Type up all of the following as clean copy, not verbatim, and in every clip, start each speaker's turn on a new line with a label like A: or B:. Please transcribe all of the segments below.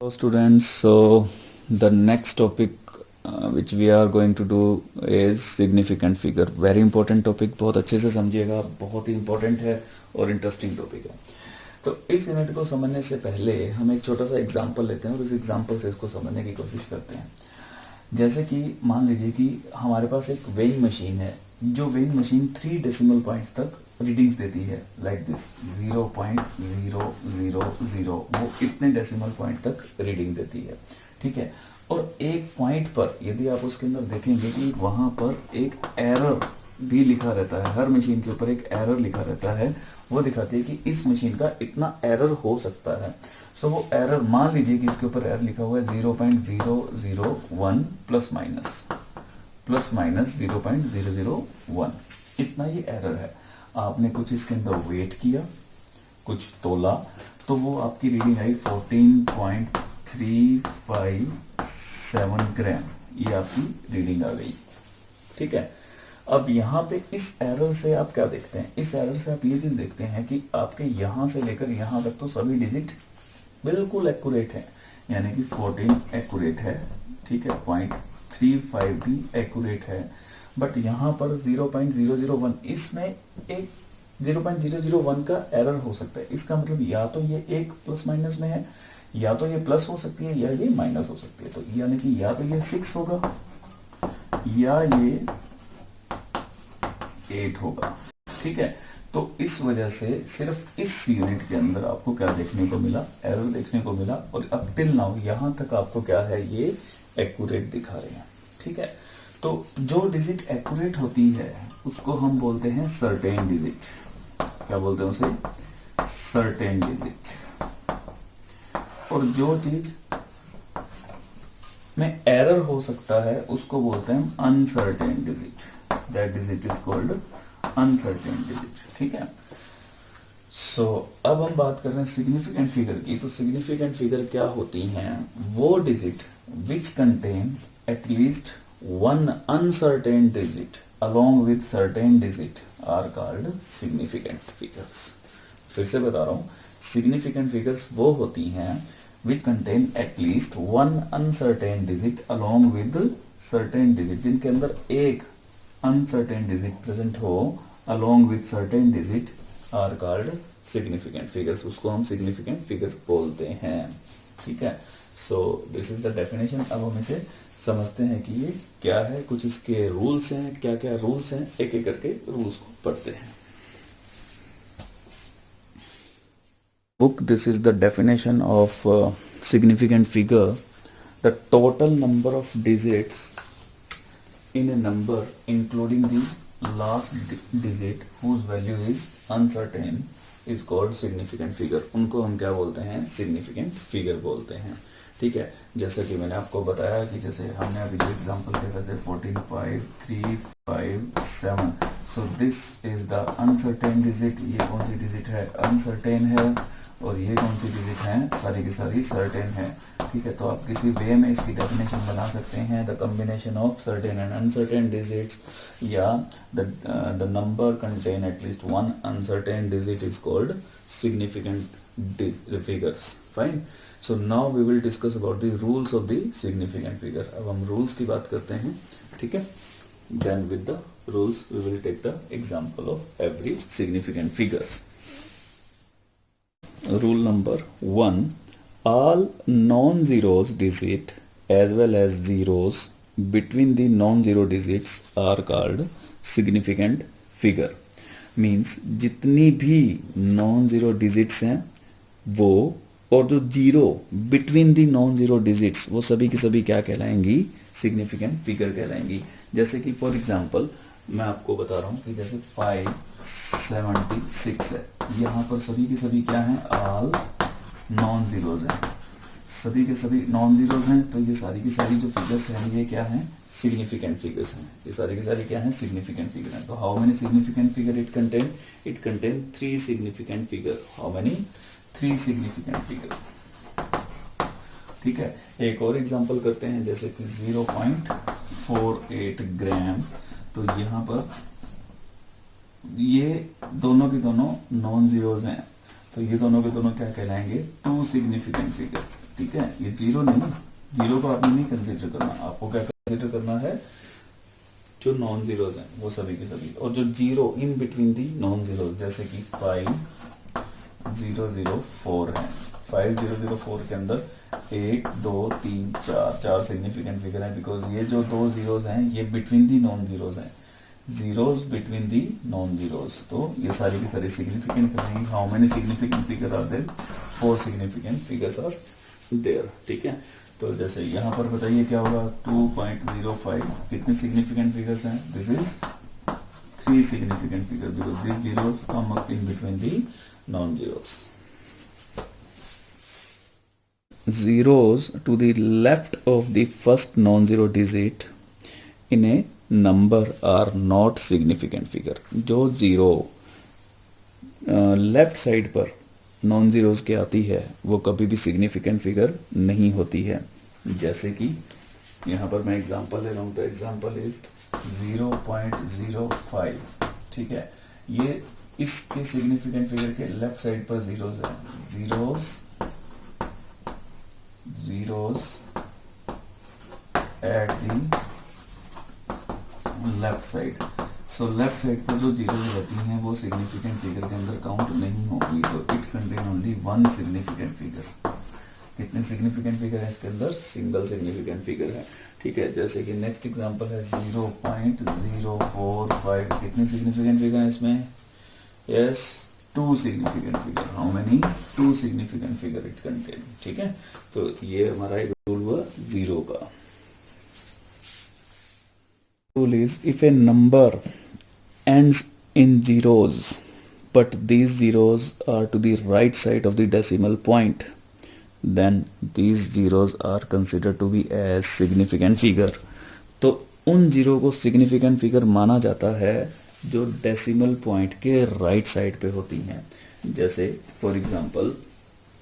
A: Hello students, so the next topic which we are going to do is significant figure. Very important topic, बहुत अच्छे से समझिएगा, बहुत ही important है और interesting topic है. तो इस यूनिट को समझने से पहले हम एक छोटा सा एग्जाम्पल लेते हैं और उस एग्जाम्पल से इसको समझने की कोशिश करते हैं. जैसे कि मान लीजिए कि हमारे पास एक वेइंग मशीन है, जो वेइंग मशीन 3 डेसिमल पॉइंट्स तक रीडिंग्स देती है, लाइक दिस 0.000, वो इतने डेसिमल पॉइंट तक रीडिंग देती है. ठीक है. और एक पॉइंट पर यदि आप उसके अंदर देखेंगे कि वहाँ पर एक एरर भी लिखा रहता है, हर मशीन के ऊपर एक एरर लिखा रहता है, वो दिखाती है कि इस मशीन का इतना एरर हो सकता है. सो वो एरर, मान लीजिए कि इसके ऊपर एरर लिखा हुआ है 0.001 प्लस माइनस 0.001, इतना ये एरर है. आपने कुछ इसके अंदर वेट किया, कुछ तोला, तो वो आपकी रीडिंग आई 14.357 ग्राम, ये आपकी रीडिंग आ गई. ठीक है. अब यहाँ पे इस एरर से आप क्या देखते हैं? इस एरर से आप ये चीज देखते हैं कि आपके यहाँ से लेकर यहाँ तक तो सभी डिजिट बिल्कुल एक्यूरेट है, यानी कि 14 एक्यूरेट है. ठीक है. 0.35 भी एक्यूरेट है. बट यहाँ पर 0.001, इसमें एक 0.001 का एरर हो सकता है. इसका मतलब या तो ये एक प्लस माइनस में है, या तो ये प्लस हो सकती है, या ये माइनस हो सकती है. तो यानी कि या तो ये 6 होगा या ये 8 होगा. ठीक है. तो इस वजह से सिर्फ इस यूनिट के अंदर आपको क्या देखने को मिला? एरर देखने को मिला. और अब टिल नाउ यहाँ तक आपको क्या है, ये एक्यूरेट दिखा रहे हैं. ठीक है. तो जो डिजिट एक्यूरेट होती है उसको हम बोलते हैं सर्टेन डिजिट. क्या बोलते हैं उसे? Certain digit. और जो चीज में एरर हो सकता है उसको बोलते हैं uncertain digit. That digit is called uncertain digit. ठीक है. सो अब हम बात कर रहे हैं सिग्निफिकेंट फिगर की. तो सिग्निफिकेंट फिगर क्या होती हैं? वो digit which contain at least one uncertain digit along with certain digit are called significant figures. फिर से बता रहा हूँ, significant figures वो होती हैं which contain at least one uncertain digit along with certain digit, जिनके अंदर एक uncertain digit present हो along with certain digit are called significant figures. उसको हम significant figure बोलते हैं. ठीक है. So this is the definition. अब हम इसे समझते हैं कि ये क्या है, कुछ इसके रूल्स हैं, क्या क्या रूल्स हैं, एक एक करके रूल्स को पढ़ते हैं. Book, this is the definition of significant figure. The total number of digits in a number including the last digit whose value is uncertain is called significant figure. उनको हम क्या बोलते हैं? significant figure बोलते हैं. ठीक है. जैसा कि मैंने आपको बताया कि जैसे हमने अभी जो एग्जांपल देखा जैसे 14.357, so this is the uncertain digit. ये कौन सी डिजिट है? अनसर्टेन है. और ये कौन सी डिजिट है? सारी की सारी सर्टेन है. ठीक है. तो आप किसी वे में इसकी डेफिनेशन बना सकते हैं, the combination of certain and uncertain digits, या the number contain at least one uncertain digit is called significant figures. Fine. So now we will discuss about the rules of the significant figure. अब हम rules की बात करते हैं. ठीक है. Then with the rules we will take the example of every significant figures. Rule number 1, all non-zeros digit as well as zeros between the non-zero digits are called significant figure. Means जितनी भी non-zero digits हैं वो, और जो zero between the non zero digits, वो सभी की सभी क्या कहलाएंगी? Significant figure कहलाएंगी. जैसे कि फॉर एग्जांपल मैं आपको बता रहा हूँ कि जैसे 576 है, यहाँ पर सभी की सभी क्या हैं? ऑल नॉन जीरोज हैं. सभी के सभी नॉन जीरोज हैं. तो ये सारी की सारी जो फिगर्स हैं ये क्या हैं? सिग्निफिकेंट फिगर्स हैं. ये सारी की सारी क्या हैं? सिग्निफिकेंट फिगर हैं. तो how many significant figure it contain? It contain 3 significant figure. How many? 3 significant figure. ठीक है. एक और एग्जांपल करते हैं, जैसे कि 0.48 ग्राम. तो यहाँ पर ये दोनों के दोनों नॉन जीरोज हैं, तो ये दोनों के दोनों क्या कहलाएंगे? 2 सिग्निफिकेंट फिगर. ठीक है, ये जीरो नहीं, जीरो को आपने नहीं कंसिडर करना, आपको क्या कंसिडर करना है, जो नॉन जीरोज हैं वो सभी के सभी, और जो zero in between the non zeros, जैसे कि 5004 है, 5004 के अंदर 1 2 3 4 सिग्निफिकेंट फिगर है, बिकॉज ये जो दो जीरोज हैं ये बिटवीन दी नॉन जीरोज हैं, zeros between the non zeros, तो ये सारी की सारी सिग्निफिकेंट करेंगे। How many significant figure are there, 4 significant figures are there, ठीक है। तो जैसे यहाँ पर बताइए क्या होगा, 2.05 कितने सिग्निफिकेंट फिगर्स हैं, this is 3 significant figure, because this zeros come up in between the non zeros. Zeros to the left of the first non-zero digit in a number are not significant figure। जो zero left side पर non zeros के आती है वो कभी भी significant figure नहीं होती है। जैसे कि यहाँ पर मैं एग्जांपल ले रहा हूँ, तो एग्जांपल इज 0.05, ठीक है, ये इसके सिग्निफिकेंट फिगर के लेफ्ट साइड पर जीरोस है, zeros at the left side. So left side पर जो जीरोस रहती हैं वो सिग्निफिकेंट फिगर के अंदर काउंट नहीं होगी, तो it contain only one significant figure. कितने सिग्निफिकेंट फिगर है इसके अंदर, सिंगल सिग्निफिकेंट फिगर है, ठीक है। जैसे कि नेक्स्ट एग्जांपल है 0.045, कितने सिग्निफिकेंट फिगर है इसमें, yes 2 significant figure. How many, 2 significant figure it contain, ठीक है। तो ये हमारा एक रूल हुआ जीरो का। Rule is if a number ends in zeros but these zeros are to the right side of the decimal point, then these zeros are considered to be as significant figure। तो उन zero को significant figure माना जाता है जो decimal point के right side पे होती हैं। जैसे फॉर एग्जांपल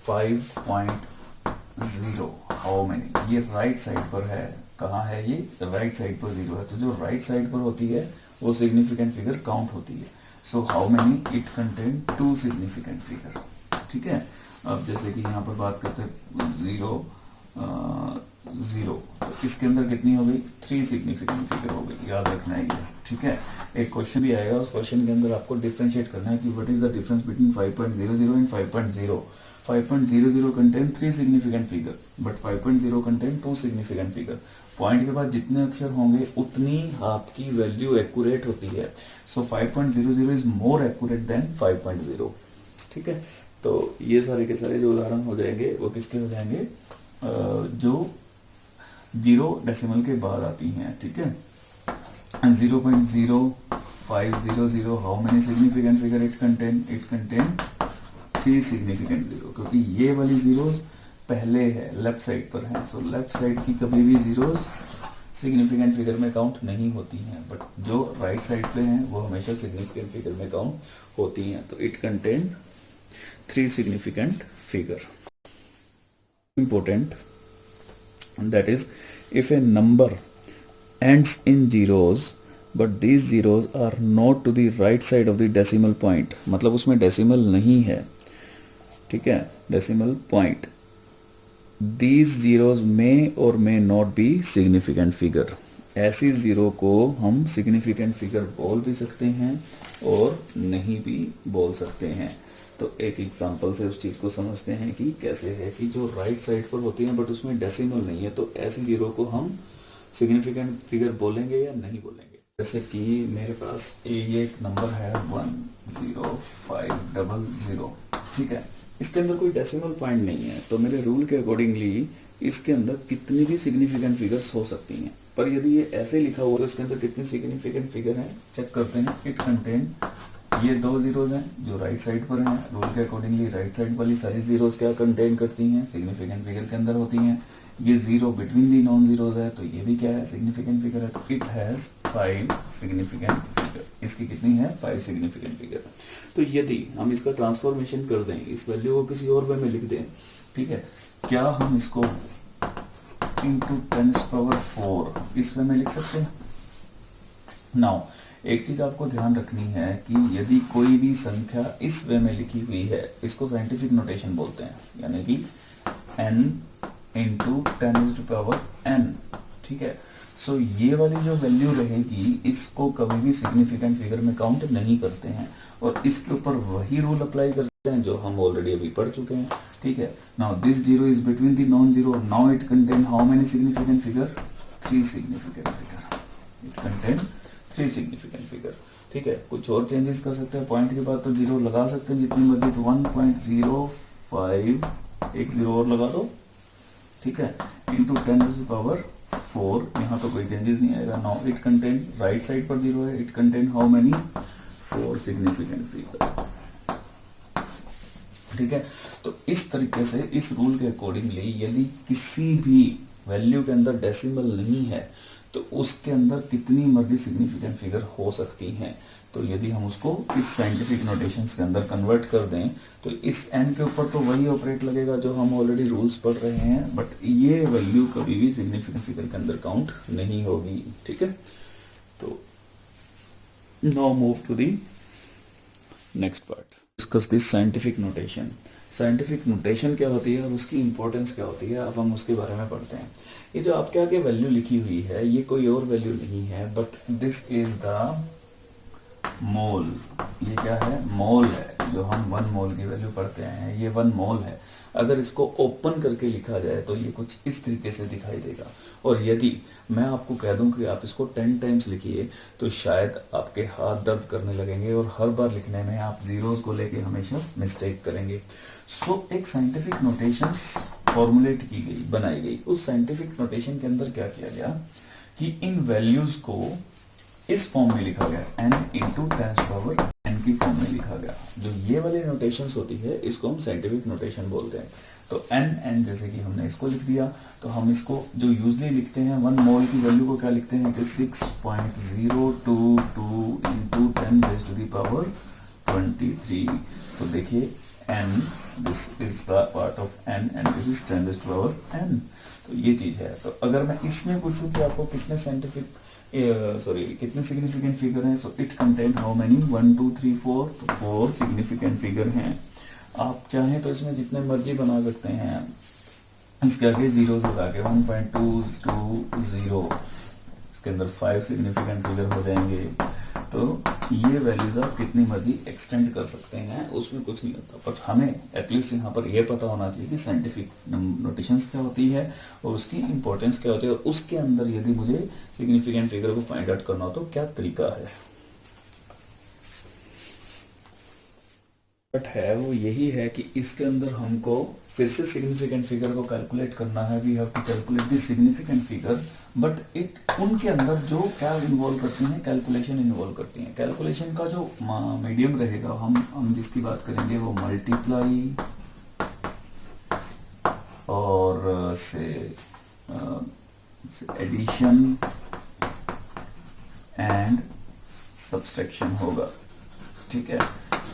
A: 5.0, हाउ मेनी, ये राइट साइड पर है, कहाँ है ये, राइट साइड पर जीरो है, तो जो राइट साइड पर होती है वो सिग्निफिकेंट फिगर काउंट होती है। So how many, it contain 2 significant figure, ठीक है। अब जैसे कि यहाँ पर बात करते हैं 0, तो इसके अंदर कितनी हो गई, 3 सिग्निफिकेंट फिगर हो गई, याद रखना है ये, ठीक है। एक क्वेश्चन भी आएगा, उस क्वेश्चन के अंदर आपको डिफरेंशिएट करना है कि what is the difference between 5.00 and 5.0। 5.00 contain 3 significant figure but 5.0 contain 2 significant figure. Point के बाद जितने अक्षर होंगे उतनी आपकी वैल्यू एक्यूरेट होती है। सो 5.00 इज मोर एक्यूरेट देन 5.0, ठीक है। तो ये सारे के सारे जो उदाहरण हो जाएंगे वो किसके हो जाएंगे, जो जीरो डेसिमल के बाद आती हैं, ठीक है। 0.0500, how many significant figure it contain, 3 significant zero, क्योंकि ये वाली जीरोस पहले है, लेफ्ट साइड पर है, सो लेफ्ट साइड की कभी भी जीरोस सिग्निफिकेंट फिगर में काउंट नहीं होती हैं, बट जो राइट साइड पे हैं वो हमेशा सिग्निफिकेंट फिगर में काउंट होती हैं। तो it contain 3 significant figure। Important, that is if a number ends in zeros but these zeros are not to the right side of the decimal point, मतलब उसमें डेसिमल नहीं है, ठीक है, decimal point, these zeros may or may not be significant figure। ऐसी zero को हम significant figure बोल भी सकते हैं और नहीं भी बोल सकते हैं। तो एक एग्जांपल से उस चीज़ को समझते हैं कि कैसे है, कि जो राइट साइड पर होती हैं बट उसमें डेसिमल नहीं है, तो ऐसी जीरो को हम सिग्निफिकेंट फिगर बोलेंगे या नहीं बोलेंगे। जैसे कि मेरे पास ये एक नंबर है 10500, ठीक है, इसके अंदर कोई डेसिमल पॉइंट नहीं है, तो मेरे रूल के अकॉर्डिंगली इसके अंदर कितनी भी सिग्निफिकेंट फिगर्स हो सकती हैं। पर यदि ये ऐसे लिखा हुआ तो इसके अंदर कितनी सिग्निफिकेंट फिगर है, चेक करते हैं। इट कंटेन, ये 2 जीरोज हैं जो राइट साइड पर हैं, रूल के अकॉर्डिंगली राइट साइड वाली सारी जीरोज क्या कंटेन करती हैं, सिग्निफिकेंट फिगर के अंदर होती हैं। ये zero between the non zeros है, तो ये भी क्या है, सिग्निफिकेंट फिगर है। तो इट हैज 5 सिग्निफिकेंट फिगर, इसकी कितनी है, 5 सिग्निफिकेंट फिगर। तो यदि हम इसका ट्रांसफॉर्मेशन कर दें, इस वैल्यू को किसी और वे में लिख दें, ठीक है, क्या हम इसको इंटू 10⁴ इस वे में लिख सकते हैं। नाउ एक चीज आपको ध्यान रखनी है कि यदि कोई भी संख्या इस वे में लिखी हुई है, इसको साइंटिफिक नोटेशन बोलते हैं, यानी कि n इंटू 10⁻n, ठीक है। सो ये वाली जो वैल्यू रहेगी इसको कभी भी सिग्निफिकेंट फिगर में काउंट नहीं करते हैं, और इसके ऊपर वही रूल अप्लाई करते हैं जो हम ऑलरेडी अभी पढ़ चुके हैं, ठीक है। Now this zero is between the non zero, now it contain how many significant figure, 3 significant figure, it contain 3 significant figure, ठीक है। कुछ और चेंजेस कर सकते हैं, पॉइंट के बाद तो जीरो लगा सकते हैं जितनी मर्जी, तो 1.05 एक जीरो और लगा दो, ठीक है, इंटू 10⁻4, यहाँ तो कोई चेंजेस नहीं आएगा। Now it contain, right side पर जीरो है, it contain how many, 4 significant figure, ठीक है। तो इस तरीके से इस रूल के अकॉर्डिंगली यदि किसी भी वैल्यू के अंदर डेसिमल नहीं है तो उसके अंदर कितनी मर्जी सिग्निफिकेंट फिगर हो सकती हैं। तो यदि हम उसको इस साइंटिफिक नोटेशंस के अंदर कन्वर्ट कर दें तो इस n के ऊपर तो वही ऑपरेट लगेगा जो हम ऑलरेडी रूल्स पढ़ रहे हैं, बट ये वैल्यू कभी भी सिग्निफिकेंट फिगर के अंदर काउंट नहीं होगी, ठीक है। तो now move to the next part, discuss this scientific notation. Scientific notation क्या होती है और उसकी इंपॉर्टेंस क्या होती है, अब हम उसके बारे में पढ़ते हैं। ये जो आपके आगे वैल्यू लिखी हुई है ये कोई और वैल्यू नहीं है, but this is the mole. ये क्या है, मोल है, जो हम 1 मोल की वैल्यू पढ़ते हैं, ये 1 मोल है। अगर इसको ओपन करके लिखा जाए तो ये कुछ इस तरीके से दिखाई देगा, और यदि मैं आपको कह दूं कि आप इसको 10 टाइम्स लिखिए तो शायद आपके हाथ दर्द करने लगेंगे और हर बार लिखने में आप जीरोस को लेके हमेशा मिस्टेक करेंगे। सो एक साइंटिफिक नोटेशंस फॉर्मुलेट की गई, बनाई गई। उस साइंटिफिक नोटेशन के अंदर क्या किया गया कि इन वैल्यूज को इस फॉर्म में लिखा गया, n इंटू 10⁻n की फॉर्म में लिखा गया। जो ये वाली नोटेशंस होती है इसको हम साइंटिफिक नोटेशन बोलते हैं। तो n जैसे कि हमने इसको लिख दिया, तो हम इसको जो यूजली लिखते हैं 1 मोल की वैल्यू को क्या लिखते हैं, इट इज 6.022 इंटू 10⁻23। तो देखिए n, this is the part of n and this is 10⁻n। तो ये चीज है। तो अगर मैं इसमें पूछूं कि आपको कितने कितने सिग्निफिकेंट फिगर हैं, so it contain how many, 1 2 3 4, तो 4 सिग्निफिकेंट फिगर हैं। आप चाहें तो इसमें जितने मर्जी बना सकते हैं, इसके आगे जीरो लगा के 1.220, इसके अंदर 5 सिग्निफिकेंट फिगर हो जाएंगे। तो ये वैल्यूज आप कितनी मर्जी एक्सटेंड कर सकते हैं, उसमें कुछ नहीं होता, बट हमें एटलीस्ट यहाँ पर यह पता होना चाहिए कि साइंटिफिक नोटेशंस क्या होती है और उसकी इंपॉर्टेंस क्या होती है, और उसके अंदर यदि मुझे सिग्निफिकेंट फिगर को फाइंड आउट करना हो तो क्या तरीका है। बट है वो यही है कि इसके अंदर हमको फिर से सिग्निफिकेंट फिगर को कैलकुलेट करना है। We have to calculate the significant figure, but it उनके अंदर जो क्या इन्वॉल्व करती हैं, कैलकुलेशन इन्वॉल्व करती हैं। कैलकुलेशन का जो मीडियम रहेगा, हम जिसकी बात करेंगे वो मल्टीप्लाई और से एडिशन एंड सब्सट्रैक्शन होगा, ठीक है।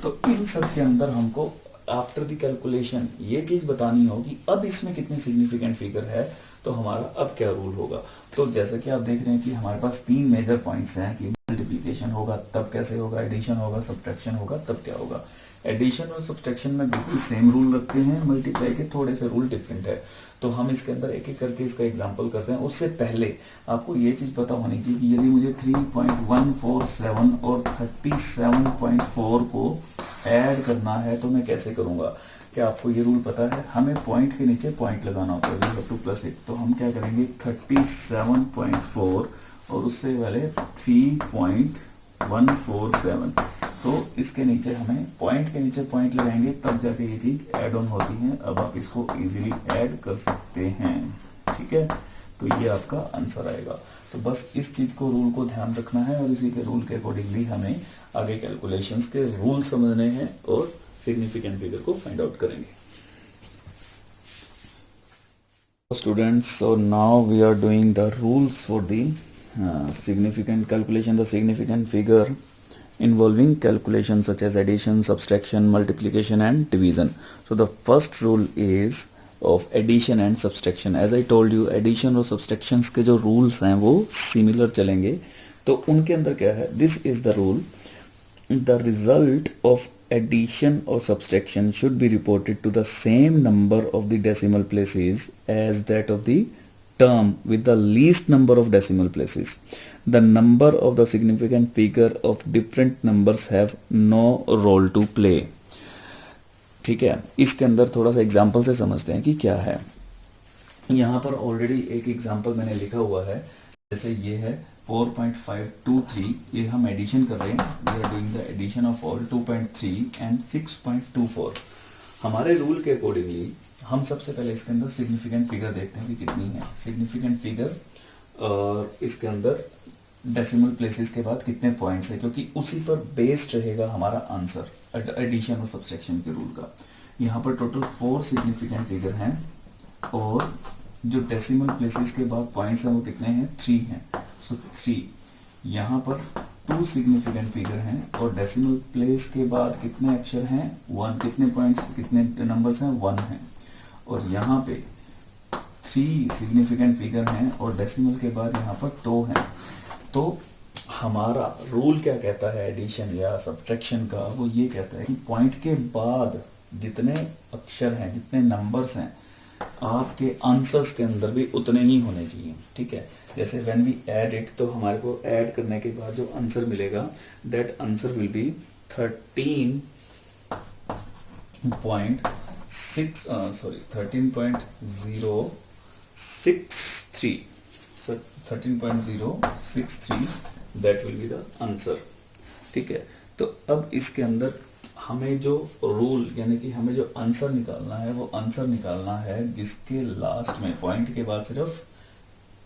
A: तो इन सब के अंदर हमको आफ्टर द कैलकुलेशन ये चीज बतानी होगी, अब इसमें कितनी सिग्निफिकेंट फिगर है तो हमारा अब क्या रूल होगा। तो जैसे कि आप देख रहे हैं कि हमारे पास 3 मेजर पॉइंट्स हैं कि मल्टीप्लिकेशन होगा तब कैसे होगा, एडिशन होगा, सब्ट्रैक्शन होगा तब क्या होगा। एडिशन और सब्ट्रैक्शन में बिल्कुल सेम रूल रखते हैं, मल्टीप्लाई के थोड़े से रूल डिफरेंट है। तो हम इसके अंदर एक एक करके इसका एग्जांपल करते हैं। उससे पहले आपको ये चीज पता होनी चाहिए कि यदि मुझे 3.147 और 37.4 को ऐड करना है तो मैं कैसे करूंगा। क्या आपको ये रूल पता है, हमें पॉइंट के नीचे पॉइंट लगाना होता है, we have to plus it. तो हम क्या करेंगे 37.4 और उससे वाले 3.147, तो इसके नीचे हमें पॉइंट के नीचे पॉइंट लगाएंगे तब जाके ये चीज ऐड ऑन होती है। अब आप इसको इजीली ऐड कर सकते हैं, ठीक है। तो ये आपका आंसर आएगा। तो बस इस चीज को, रूल को ध्यान रखना है और इसी के रूल के अकॉर्डिंगली हमें आगे कैलकुलेशंस के रूल समझने हैं और सिग्निफिकेंट फिगर को फाइंड आउट करेंगे। Students, so now we are doing the rules for the significant calculation, the significant figure involving calculations such as addition, subtraction, multiplication and division. So the first rule is of addition and subtraction. As I told you, addition और subtractions के जो rules हैं वो similar चलेंगे। तो उनके अंदर क्या है, this is the rule, the result of addition or subtraction should be reported to the same number of the decimal places as that of the term with the least number of decimal places. The number of the significant figure of different numbers have no role to play. ठीक है, इसके अंदर थोड़ा सा example से समझते हैं कि क्या है. यहाँ पर ऑलरेडी एक एग्जाम्पल मैंने लिखा हुआ है. जैसे ये है 4.523, ये हम एडिशन कर रहे हैं. We are doing the addition of all 2.3 and 6.24. हमारे रूल के अकॉर्डिंगली हम सबसे पहले इसके अंदर सिग्निफिकेंट फिगर देखते हैं कि कितनी है. सिग्निफिकेंट फिगर और इसके अंदर डेसिमल प्लेसेस के बाद कितने पॉइंट्स है, क्योंकि उसी पर बेस्ड रहेगा हमारा आंसर एडिशन और सब्सट्रैक्शन के रूल का. यहाँ पर टोटल 4 सिग्निफिकेंट फिगर हैं और जो डेसिमल प्लेसेस के बाद पॉइंट्स हैं वो कितने हैं, 3 हैं. सो 3. यहाँ पर 2 सिग्निफिकेंट फिगर हैं और डेसिमल प्लेस के बाद कितने अक्षर हैं, 1. कितने पॉइंट्स, कितने नंबर्स हैं, 1 हैं. और यहाँ पे 3 सिग्निफिकेंट फिगर हैं और डेसिमल के बाद यहाँ पर 2 हैं. तो हमारा रूल क्या कहता है एडिशन या सब्ट्रैक्शन का, वो ये कहता है कि पॉइंट के बाद जितने अक्षर हैं, जितने नंबर्स हैं, आपके आंसर्स के अंदर भी उतने ही होने चाहिए. ठीक है. जैसे व्हेन वी ऐड इट, तो हमारे को ऐड करने के बाद जो आंसर मिलेगा that answer will be 13.063. So 13.063 that will be the answer. ठीक है. तो अब इसके अंदर हमें जो रूल यानी कि हमें जो आंसर निकालना है वो आंसर निकालना है जिसके लास्ट में पॉइंट के बाद सिर्फ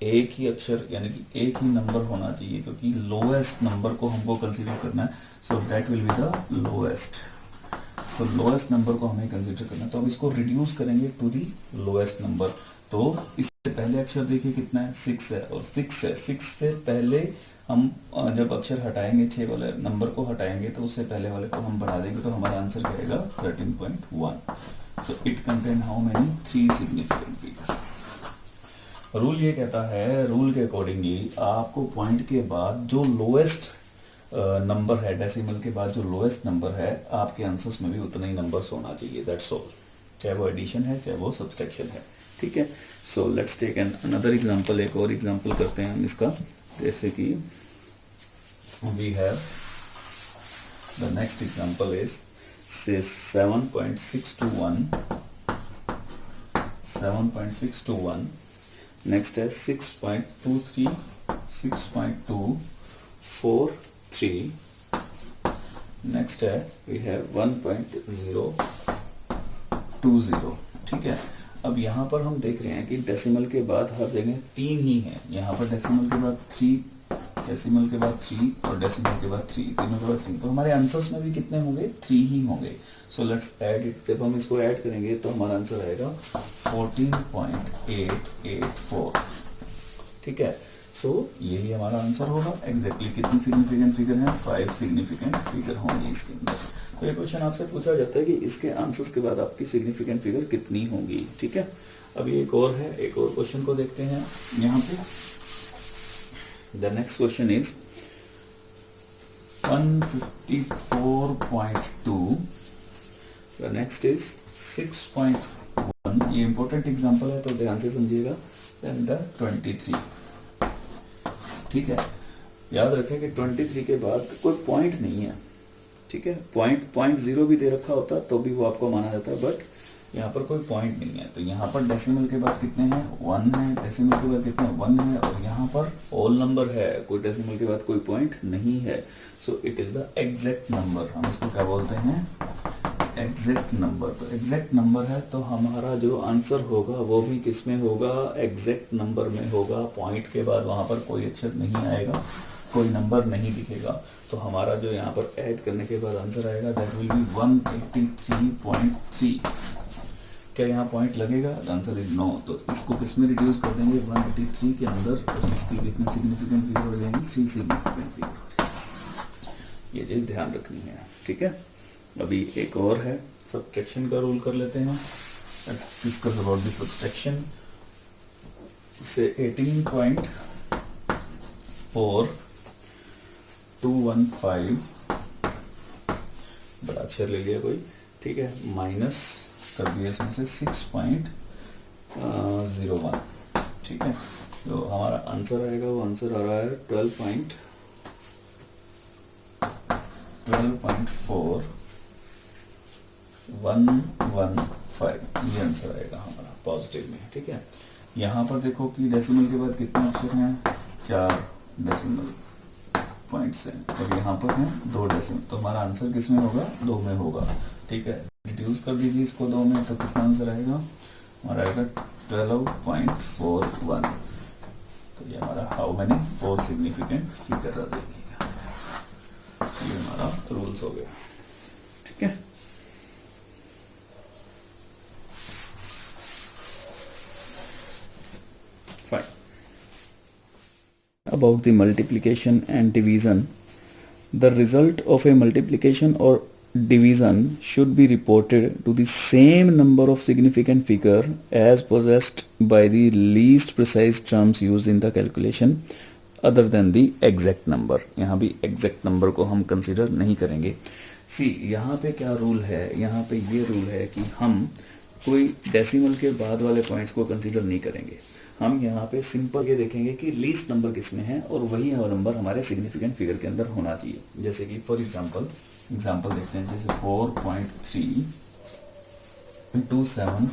A: एक ही अक्षर यानी कि एक ही नंबर होना चाहिए, क्योंकि लोएस्ट नंबर को हमको कंसीडर करना है. So that will be the lowest. So lowest number को हमें कंसीडर करना है. तो अब इसको रिड्यूस करेंगे टू दी लोएस्ट नंबर. तो इससे पहले अक्षर देखिए कितना है, 6 है और 6 है. 6 से पहले हम जब अक्षर हटाएंगे, 6 वाले नंबर को हटाएंगे तो उससे पहले वाले को हम बढ़ा देंगे, तो हमारा आंसर क्या आएगा 13.1. So it contain how many 3 significant figure. Rule ये कहता है, रूल के अकॉर्डिंगली आपको पॉइंट के बाद जो लोएस्ट नंबर है, डेसिमल के बाद जो लोएस्ट नंबर है, आपके आंसर्स में भी उतना ही नंबर्स होना चाहिए. That's all. चाहे वो एडिशन है चाहे वो सब्सट्रैक्शन है. ठीक है. So let's take an another example. एक और एग्जांपल करते हैं हम इसका. जैसे कि we have the next example is से 7.621. नेक्स्ट है 6.23, 6.243. नेक्स्ट है वी हैव 1.020. ठीक है. अब यहाँ पर हम देख रहे हैं कि डेसिमल के बाद हर जगह 3 ही है. यहाँ पर डेसिमल के बाद 3, डेसिमल के बाद 3 और डेसिमल के बाद 3, तीनों के बाद 3. तो हमारे आंसर्स में भी कितने होंगे, 3 ही होंगे. So let's add it. जब हम इसको ऐड करेंगे तो हमारा आंसर आएगा 14.884. ठीक है. सो यही हमारा आंसर होगा. एग्जैक्टली कितनी सिग्निफिकेंट फिगर है, 5 सिग्निफिकेंट फिगर होंगी इसके अंदर. तो ये क्वेश्चन आपसे पूछा जाता है कि इसके आंसर्स के बाद आपकी सिग्निफिकेंट फिगर कितनी होंगी. ठीक है. अभी एक और है, एक और क्वेश्चन को देखते हैं यहाँ पे. The next question is 154.2. The next is 6.1. ये इंपॉर्टेंट एग्जांपल है तो ध्यान से समझिएगा. Then the 23. ठीक है. याद रखें कि 23 के बाद कोई पॉइंट नहीं है. ठीक है. पॉइंट 0 भी दे रखा होता तो भी वो आपको माना जाता है, बट यहाँ पर कोई पॉइंट नहीं है. तो यहाँ पर डेसिमल के बाद कितने हैं, 1 है. डेसिमल के बाद कितने, 1 है. और यहाँ पर होल नंबर है, कोई डेसिमल के बाद कोई पॉइंट नहीं है. So it is the exact number. हम इसको क्या बोलते हैं, एग्जैक्ट नंबर. तो एग्जैक्ट नंबर है तो हमारा जो आंसर होगा वो भी किस में होगा, एग्जैक्ट नंबर में होगा. पॉइंट के बाद वहाँ पर कोई अक्षर नहीं आएगा, कोई नंबर नहीं दिखेगा. तो हमारा जो यहाँ पर ऐड करने के बाद आंसर आएगा दैट विल बी 183.3. क्या यहाँ पॉइंट लगेगा, द आंसर इज नो. तो इसको किस में रिड्यूस कर देंगे, 183 के अंदर, और इसकी कितनी सिग्निफिकेंट फिगर हो जाएंगी, 3 सिग्निफिकेंट फिगर हो जाएंगी. ये चीज़ ध्यान रखनी है. ठीक है. अभी एक और है, सब्ट्रैक्शन का रूल कर लेते हैं. Let's discuss about the subtraction. से 18.4215. बड़ा अक्षर ले लिया कोई, ठीक है, माइनस कर दिया इसमें से 6.01, ठीक है। तो हमारा आंसर आएगा, वो आंसर आ रहा है 12.4115, ये आंसर आएगा हमारा पॉजिटिव में, ठीक है। यहाँ पर देखो कि डेसिमल के बाद कितने अक्षर हैं, 4 डेसिमल पॉइंट्स हैं, और यहाँ पर हैं 2 डेसिमल, तो हमारा आंसर किस में होगा, 2 में होगा, ठीक है। रिड्यूस कर दीजिए इसको 2 में, तो कितना आंसर आएगा हमारा, आएगा 12.41। तो ये हमारा हाउ मैनी 4 सिग्निफिकेंट फिगर आ जाएगी, ये हमारा रूल्स हो गया, ठीक है। Fine. About the multiplication and division, the result of a multiplication or division should be reported to the same number of significant figure as possessed by the least precise terms used in the calculation other than the exact number। यहाँ भी exact number को हम consider नहीं करेंगे। See, यहाँ पे क्या rule है, यहाँ पे ये रूल है कि हम कोई डेसिमल के बाद वाले पॉइंट्स को कंसीडर नहीं करेंगे। हम यहाँ पे सिंपल ये देखेंगे कि लीस्ट नंबर किस में है और वही नंबर हमारे सिग्निफिकेंट फिगर के अंदर होना चाहिए। जैसे कि फॉर एग्जांपल देखते हैं, जैसे 4.327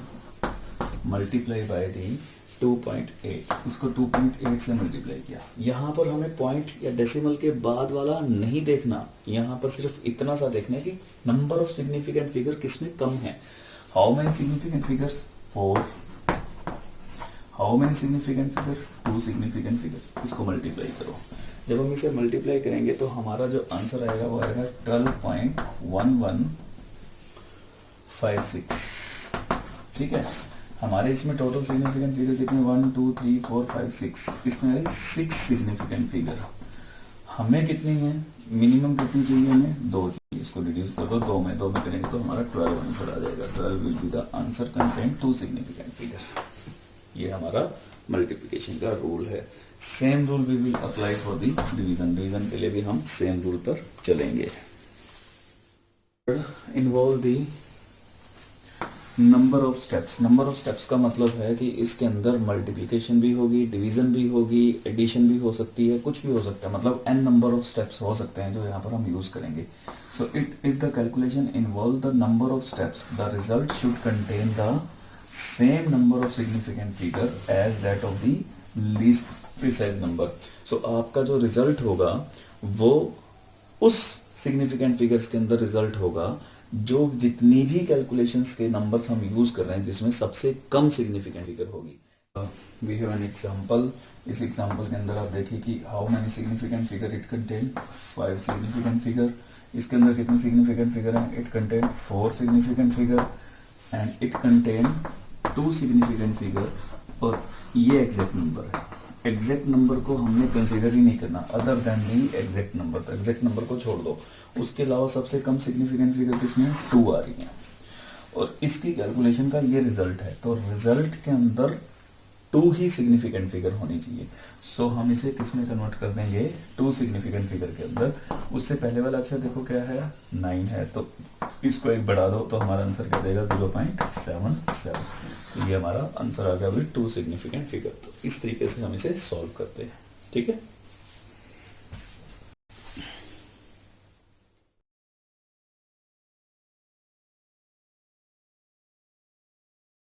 A: मल्टीप्लाई बाय दी 2.8, इसको 2.8 से मल्टीप्लाई किया। यहाँ पर हमें पॉइंट या डेसिमल के बाद वाला नहीं देखना, यहाँ पर सिर्फ इतना सा देखना है कि नंबर ऑफ सिग्निफिकेंट फिगर किस में कम है। How many significant figures, 4। How many significant figure, 2 significant figure, इसको मल्टीप्लाई करो। जब हम इसे मल्टीप्लाई करेंगे तो हमारा जो आंसर आएगा वो आएगा 12.1156, ठीक है। हमारे इसमें टोटल सिग्निफिकेंट फिगर कितने, 1 2 3 4 5 6, इसमें आई 6 सिग्निफिकेंट फिगर। हमें कितनी है, मिनिमम कितनी चाहिए, हमें 2 चाहिए। इसको रिड्यूस कर दो, 2 में करेंगे तो हमारा 12 आंसर आ जाएगा। 12 will be the answer contain 2 significant figure. ये हमारा मल्टीप्लिकेशन का रूल है। Same rule we will apply for the division के लिए भी हम सेम रूल पर चलेंगे। Involve the number of steps का मतलब है कि इसके अंदर मल्टीप्लिकेशन भी होगी, डिवीजन भी होगी, एडिशन भी हो सकती है, कुछ भी हो सकता है, मतलब n नंबर ऑफ स्टेप्स हो सकते हैं जो यहाँ पर हम यूज करेंगे। So it is the calculation involve the number of steps, the result should contain the same number of significant figure as that of the least precise number। so आपका जो रिजल्ट होगा वो उस significant figures के अंदर result होगा जो जितनी भी कैलकुलेशंस के नंबर्स हम यूज कर रहे हैं जिसमें सबसे कम significant figure होगी। We have an example. इस एग्जांपल के अंदर आप देखिए कि how many significant figure it contain, 5 significant figure. इसके अंदर कितने सिग्निफिकेंट फिगर हैं, it contain 4 significant figure and it contain 2 significant figure. और ये एग्जैक्ट नंबर है, एग्जैक्ट नंबर को हमने कंसीडर ही नहीं करना other than the exact number. तो एग्जैक्ट नंबर को छोड़ दो, उसके अलावा सबसे कम सिग्निफिकेंट फिगर किसमें, 2 आ रही है और इसकी कैलकुलेशन का ये रिजल्ट है। तो रिजल्ट के अंदर 2 ही सिग्निफिकेंट फिगर होनी चाहिए। सो हम इसे किस में कन्वर्ट कर देंगे, 2 सिग्निफिकेंट फिगर के अंदर। उससे पहले वाला अक्षर देखो क्या है, 9 है, तो इसको एक बढ़ा दो तो हमारा आंसर क्या देगा, 0.77। तो ये हमारा आंसर आ गया विद 2 सिग्निफिकेंट फिगर। तो इस तरीके से हम इसे सॉल्व करते हैं, ठीक है।